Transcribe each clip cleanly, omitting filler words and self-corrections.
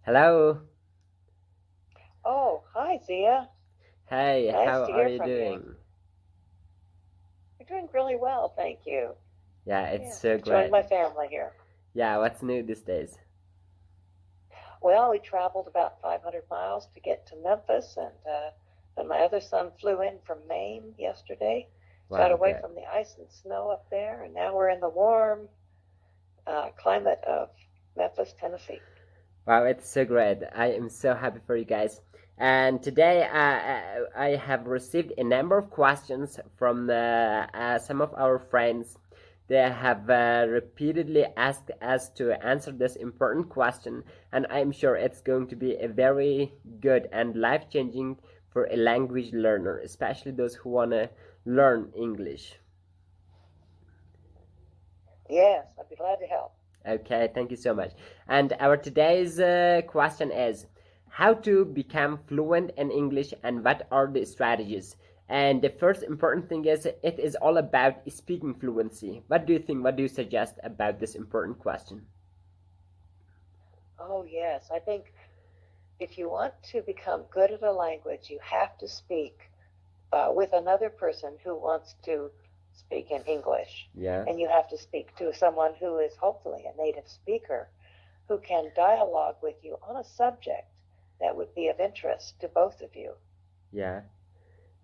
Hello. Oh, hi, Zia. Hey, Nice how to are hear you from you. doing? You're doing really well, thank you. Yeah, it's Yeah, so enjoying great. my family here. Yeah, what's new these days? Well, we traveled about 500 miles to get to Memphis, and then my other son flew in from Maine yesterday, got Wow, away good. from the ice and snow up there, and now we're in the warm climate of Memphis, Tennessee. Wow, it's so great. I am so happy for you guys. And today I have received a number of questions from some of our friends. They have repeatedly asked us to answer this important question, and I'm sure it's going to be a very good and life changing for a language learner, especially those who want to learn English. Yes, I'd be glad to help. Okay, thank you so much. And our today's question is how to become fluent in English and what are the strategies? And the first important thing is it is all about speaking fluency. What do you think? What do you suggest about this important question? Oh, yes, I think if you want to become good at a language, you have to speak with another person who wants to speak in English. Yeah, And you have to speak to someone who is hopefully a native speaker who can dialogue with you on a subject that would be of interest to both of you. yeah.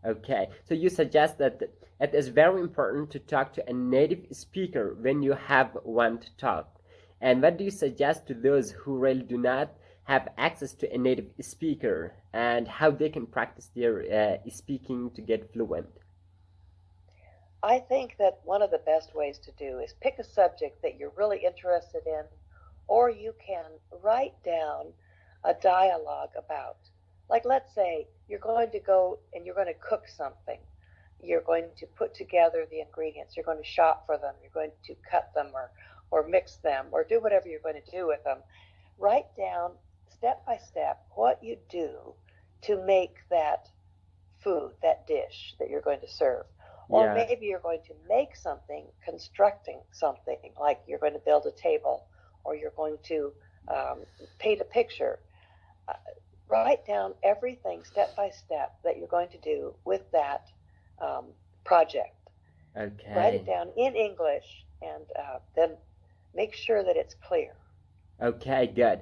Okay, so you suggest that it is very important to talk to a native speaker when you have one to talk. And what do you suggest to those who really do not have access to a native speaker and how they can practice their speaking to get fluent? I think that one of the best ways to do is pick a subject that you're really interested in, or you can write down a dialogue about. Like, let's say you're going to go and you're going to cook something. You're going to put together the ingredients. You're going to shop for them. You're going to cut them or mix them or do whatever you're going to do with them. Write down step by step what you do to make that food, that dish that you're going to serve. Or Yeah, maybe you're going to make something, constructing something, like you're going to build a table or you're going to paint a picture. Uh, Write down everything step by step that you're going to do with that um, project. Write it okay. down in English and then make sure that it's clear. Okay, good.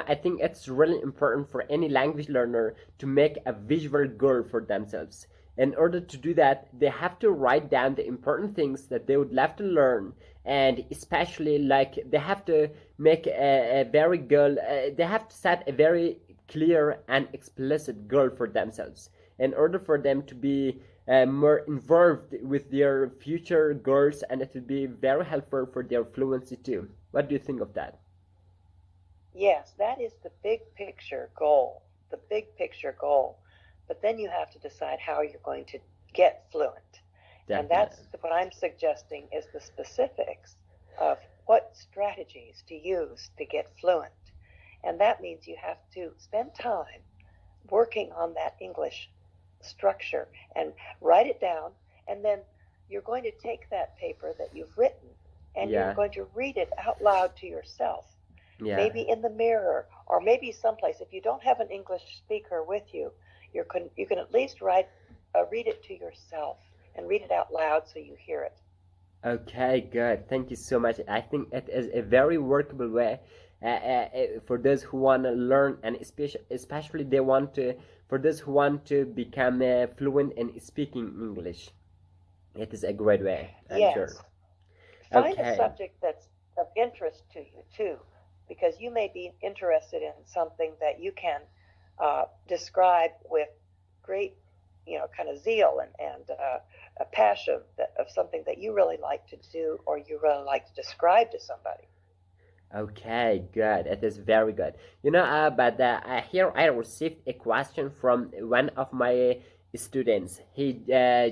I think it's really important for any language learner to make a visual goal for themselves. In order to do that, they have to write down the important things that they would love to learn, and especially like they have to make a very goal. They have to set a very clear and explicit goal for themselves in order for them to be more involved with their future goals, and it will be very helpful for their fluency too. What do you think of that? Yes, that is the big picture goal, the big picture goal. But then you have to decide how you're going to get fluent. And Definitely. that's what I'm suggesting is the specifics of what strategies to use to get fluent. And that means you have to spend time working on that English structure and write it down. And then you're going to take that paper that you've written and you're Yeah, going to read it out loud to yourself, yeah. maybe in the mirror or maybe someplace. If you don't have an English speaker with you, you can at least read it to yourself and read it out loud so you hear it. Okay, good. Thank you so much. I think it is a very workable way for those who want to learn, and especially they want to, for those who want to become fluent in speaking English. It is a great way, I'm sure. Yes. Find a Okay. subject that's of interest to you too, because you may be interested in something that you can describe with great, kind of zeal and a passion of something that you really like to do or you really like to describe to somebody. Okay, good. It is very good. But here I received a question from one of my students. He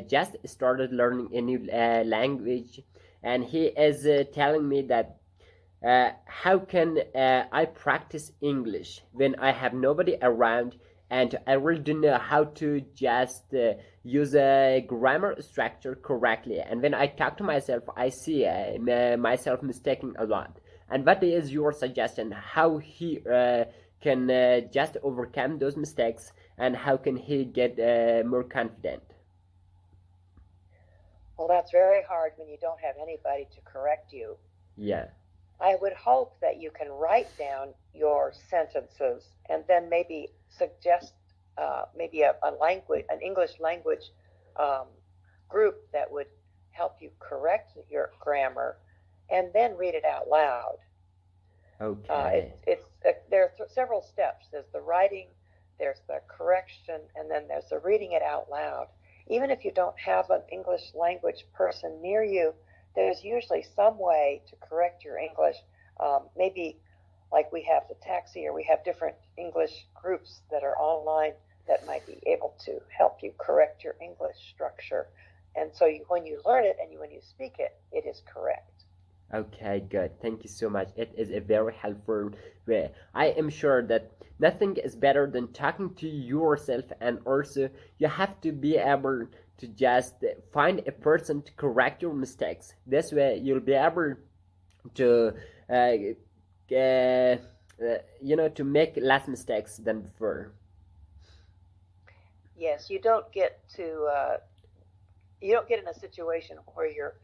just started learning a new language, and he is telling me that how can I practice English when I have nobody around and I really don't know how to just use a grammar structure correctly. And when I talk to myself, I see myself mistaking a lot. And what is your suggestion? How he can just overcome those mistakes, and how can he get more confident? Well, that's very hard when you don't have anybody to correct you. Yeah. I would hope that you can write down your sentences and then maybe suggest maybe a language, an English language um, group that would help you correct your grammar, and then read it out loud. Okay. There are several steps. There's the writing, there's the correction, and then there's the reading it out loud. Even if you don't have an English language person near you, there's usually some way to correct your English. Maybe like we have the taxi, or we have different English groups that are online that might be able to help you correct your English structure. And so when you learn it and when you speak it, it is correct. Okay, good. Thank you so much. It is a very helpful way. I am sure that nothing is better than talking to yourself, and also you have to be able to just find a person to correct your mistakes. This way, you'll be able to, to make less mistakes than before. Yes, you don't get in a situation where you're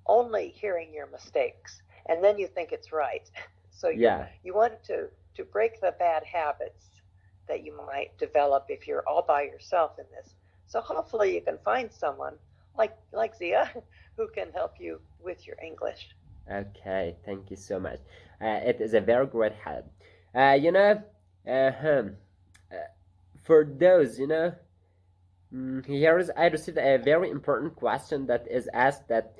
only hearing your mistakes and then you think it's right. So you want to break the bad habits that you might develop if you're all by yourself in this. So hopefully you can find someone like Zia who can help you with your English. Okay, thank you so much. It is a very great help. For those, I received a very important question that is asked that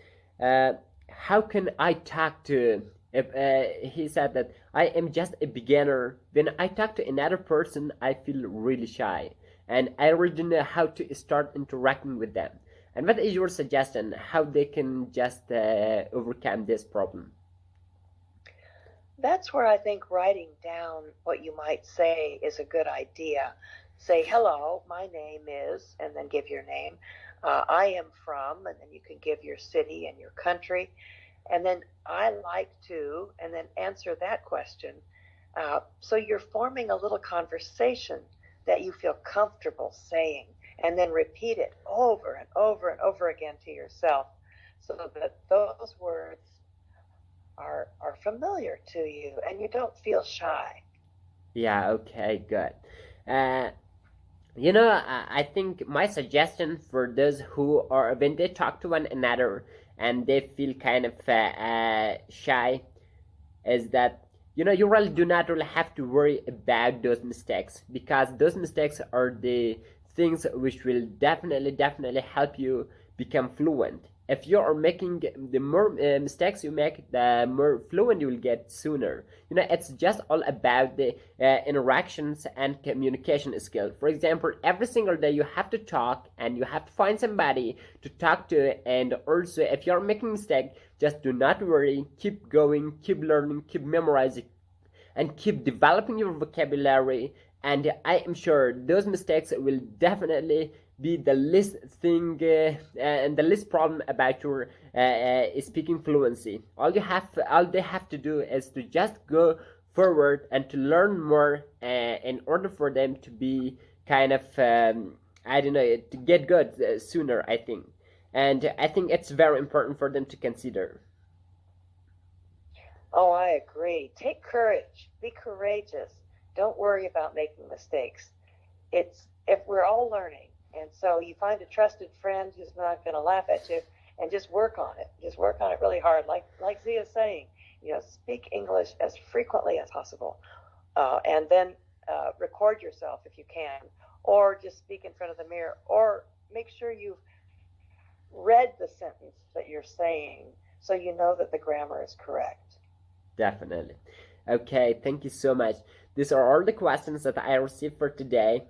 how can I talk to, he said that I am just a beginner. When I talk to another person, I feel really shy, and I really don't know how to start interacting with them. And what is your suggestion how they can just overcome this problem? That's where I think writing down what you might say is a good idea. Say, hello, my name is, and then give your name. I am from, and then you can give your city and your country. And then I like to, and then answer that question. So you're forming a little conversation that you feel comfortable saying, and then repeat it over and over and over again to yourself so that those words are familiar to you and you don't feel shy. Yeah, okay, good. Uh, I think my suggestion for those who are, when they talk to one another and they feel kind of shy, is that, you really do not really have to worry about those mistakes, because those mistakes are the things which will definitely help you become fluent. If you are making, the more mistakes you make, the more fluent you will get sooner. It's just all about the interactions and communication skill. For example, every single day you have to talk and you have to find somebody to talk to. And also, if you're making mistake, just do not worry. Keep going, keep learning, keep memorizing, and keep developing your vocabulary. And I am sure those mistakes will definitely be the least thing and the least problem about your speaking fluency. All they have to do is to just go forward and to learn more in order for them to be kind of I don't know, to get good sooner, I think. And I think it's very important for them to consider. Oh, I agree. Take courage. Be courageous. Don't worry about making mistakes. It's if we're all learning, and so you find a trusted friend who's not going to laugh at you, and just work on it. Just work on it really hard, like Zia is saying. Speak English as frequently as possible, and then record yourself if you can, or just speak in front of the mirror, or make sure you've read the sentence that you're saying so you know that the grammar is correct. Definitely. Okay, thank you so much. These are all the questions that I received for today.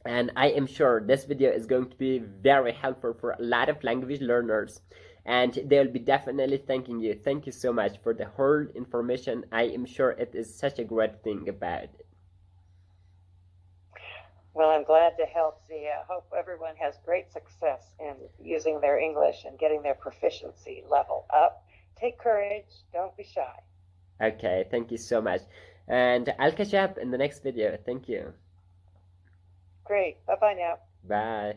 And I am sure this video is going to be very helpful for a lot of language learners. And they'll be definitely thanking you. Thank you so much for the whole information. I am sure it is such a great thing about it. Well, I'm glad to help, Zia. I hope everyone has great success in using their English and getting their proficiency level up. Take courage. Don't be shy. Okay, thank you so much. And I'll catch you up in the next video. Thank you. Great. Bye-bye now. Bye.